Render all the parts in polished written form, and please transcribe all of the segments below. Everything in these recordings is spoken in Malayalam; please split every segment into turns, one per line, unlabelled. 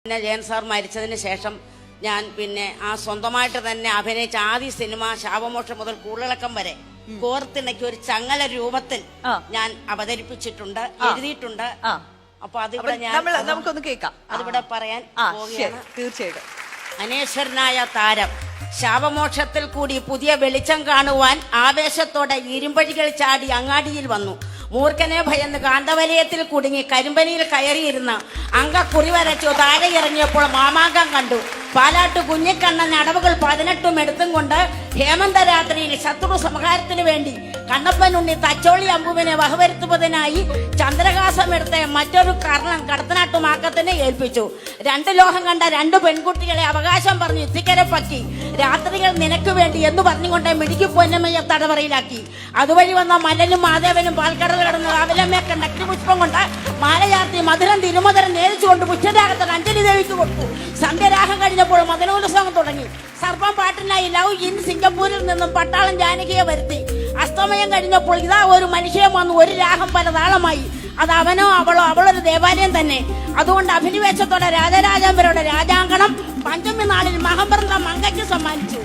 പിന്നെ ജയൻ സാർ മരിച്ചതിന് ശേഷം ഞാൻ പിന്നെ ആ സ്വന്തമായിട്ട് തന്നെ അഭിനയിച്ച ആദ്യ സിനിമ ശാപമോക്ഷം മുതൽ കൂളിളക്കം വരെ കോർത്തിണക്കി ഒരു ചങ്ങല രൂപത്തിൽ ഞാൻ അവതരിപ്പിച്ചിട്ടുണ്ട്, എഴുതിയിട്ടുണ്ട്. അപ്പൊ അതിവിടെ
നമുക്കൊന്ന് കേൾക്കാം,
അതിവിടെ പറയാൻ പോവുകയാണ്.
തീർച്ചയായിട്ടും.
അനേശ്വരനായ താരം ശാപമോക്ഷത്തിൽ കൂടി പുതിയ വെളിച്ചം കാണുവാൻ ആവേശത്തോടെ ഇരുമ്പഴികൾ ചാടി അങ്ങാടിയിൽ വന്നു. മൂർഖനെ ഭയന്ന് കാന്തവലയത്തിൽ കുടുങ്ങി കരിമ്പനിയിൽ കയറിയിരുന്ന അങ്കക്കുറി വരച്ചു താഴെ ഇറങ്ങിയപ്പോൾ മാമാങ്കം കണ്ടു. പാലാട്ട് കുഞ്ഞിക്കണ്ണൻ അടവുകൾ 18 എടുത്തും കൊണ്ട് ഹേമന്ത രാത്രിയിൽ ശത്രു സംഹാരത്തിനു വേണ്ടി കണ്ണപ്പനുണ്ണി തച്ചോളി അമ്പുവിനെ വഹവരുത്തുന്നതിനായി ചന്ദ്രഹാസം എടുത്ത മറ്റൊരു കർണൻ കടത്തനാട്ടുമാക്കത്തിനെ ഏൽപ്പിച്ചു. 2 ലോഹം കണ്ട 2 പെൺകുട്ടികളെ അവകാശം പറഞ്ഞു ഇത്തിക്കരെ പറ്റി രാത്രികൾ നിനക്ക് വേണ്ടി എന്ന് പറഞ്ഞുകൊണ്ട് മിടുക്കി പൊന്നമ്മയെ തടവറയിലാക്കി. അതുവഴി വന്ന മല്ലനും മാധവനും പാൽക്കടൽ കടന്ന് രാവിലമ്മയെ കണ്ട അഗ്നിപുഷ്പം കൊണ്ട് മാലയാർത്തി മധുരം തിരുമധുരം നേരിച്ചുകൊണ്ട് പുഷ്യരാഗത്തിന് അഞ്ജലി ദേവിക്ക് കൊടുത്തു. സന്ധ്യരാഗം കഴിഞ്ഞപ്പോൾ മദനോത്സവം തുടങ്ങി. സർപ്പം പാട്ടിനായി ലവ് ഇൻ സിംഗപ്പൂരിൽ നിന്നും പട്ടാളം ജാനകിയെ വരുത്തി. അസ്തമയം കഴിഞ്ഞപ്പോൾ ഇതാ ഒരു മനുഷ്യൻ വന്നു. ഒരു രാഗം പല താളമായി. അത് അവനോ അവളോ അവളൊരു ദേവാലയം തന്നെ. അതുകൊണ്ട് അഭിനിവേശത്തോടെ രാജരാജാമ്പരോടെ രാജാങ്കണം പഞ്ചമി നാളിൽ മഹബൃന്ദം മങ്കയ്ക്ക് സമ്മാനിച്ചു.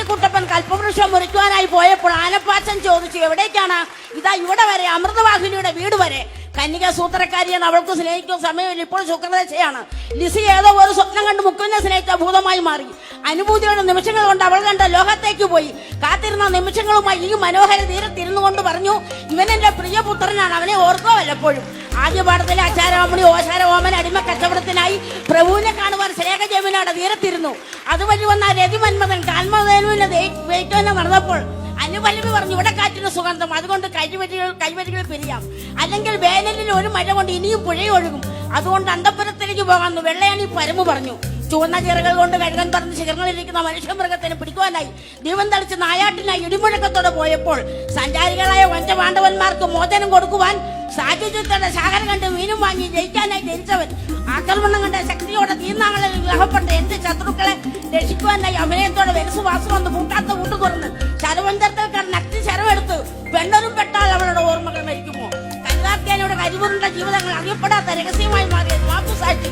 കുട്ടപ്പൻ കൽപ്പവൃക്ഷം മുറിക്കുവാനായി പോയപ്പോൾ ആനപ്പാച്ചൻ ചോദിച്ചു, എവിടേക്കാണ്? ഇതാ ഇവിടെ വരെ, അമൃതവാഹിനിയുടെ വീട് വരെ. കന്യക സൂത്രക്കാരിയാണ്, അവൾക്ക് സ്നേഹിക്കുന്ന സമയമില്ല, ഇപ്പോൾ ശുക്രദശയാണ്. ലിസി ഏതോ ഒരു സ്വപ്നം കണ്ട് മുക്കുവിനെ സ്നേഹിച്ച ഭൂതമായി മാറി. അനുഭൂതിയുടെ നിമിഷങ്ങൾ കൊണ്ട് അവൾ കണ്ട ലോകത്തേക്ക് പോയി. കാത്തിരുന്ന നിമിഷങ്ങളുമായി ഈ മനോഹര തീരത്തിരുന്നു കൊണ്ട് പറഞ്ഞു, ഇവനെന്റെ പ്രിയപുത്രനാണ്, അവനെ ഓർക്കോ വല്ലപ്പോഴും. ആദ്യ പാഠത്തിലെ അച്ചാരമണി ഓശാര ഓമൻ അടിമ കച്ചവടത്തിനായി പ്രഭുവിനെ കാണുവാൻ സ്നേഹജമിനാട് തീരത്തിരുന്നു. അതുവഴി വന്ന രതിമന്മഥൻ കാൽമധേനുവിന്റെ വെയിറ്റോനെ നടന്നപ്പോൾ അനുപല്ലവി പറഞ്ഞു, ഇവിടെ കാറ്റിന് സുഗന്ധം, അതുകൊണ്ട് കൈവരികൾ പിരിയാം. അല്ലെങ്കിൽ വേനലിൽ ഒരു മഴ കൊണ്ട് ഇനിയും പുഴയൊഴുകും, അതുകൊണ്ട് അന്തപുരത്തിലേക്ക് പോകാമെന്ന് വെള്ളയാണി പരമു പറഞ്ഞു. ചുവന്ന ചിറകൾ കൊണ്ട് കഴുകൻ പറഞ്ഞ് ശിഖരങ്ങളിലിരിക്കുന്ന മനുഷ്യമൃഗത്തിന് പിടിക്കുവാനായി ദീപം തളിച്ച് നായാട്ടിനായി ഇടിമുഴക്കത്തോടെ പോയപ്പോൾ സഞ്ചാരികളായ പഞ്ചപാണ്ഡവന്മാർക്ക് മോചനം കൊടുക്കുവാൻ സാഹചര്യത്തോടെ ശാഖരം കണ്ട് മീനും വാങ്ങി ജയിക്കാനായി ജനിച്ചവൻ ആക്രമണം കണ്ട ശക്തിയോടെ തീർന്നാങ്ങളിൽ ഗ്രഹപ്പെട്ട എന്റെ ശത്രുക്കളെ രക്ഷിക്കുവാനായി അഭിനയത്തോടെ വെരസുവാസം വന്ന് കൂട്ടാത്ത കൂട്ടു തുറന്ന് ശരവന്തരത്തിൽ കടന്ന് അഗ്നി ശരമെടുത്ത് പെണ്ണൊരും പെട്ടാൽ അവളുടെ ഓർമ്മകൾ മരിക്കുമോ? കരുതാർക്കാനയുടെ കരിവുറുണ്ട ജീവിതങ്ങൾ അറിയപ്പെടാത്ത രഹസ്യമായി മാറിയ മാപ്പുസാക്ഷി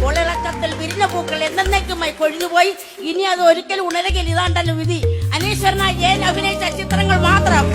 കൊളിളക്കത്തിൽ വിരിഞ്ഞ പൂക്കൾ എന്നേക്കുമായി കൊഴിഞ്ഞുപോയി. ഇനി അത് ഒരിക്കലും ഉണരുകയിൽ ഇതാണ്ടല്ലോ വിധി. അനീശ്വരനായി ജയൻ അഭിനയിച്ച ചിത്രങ്ങൾ മാത്രം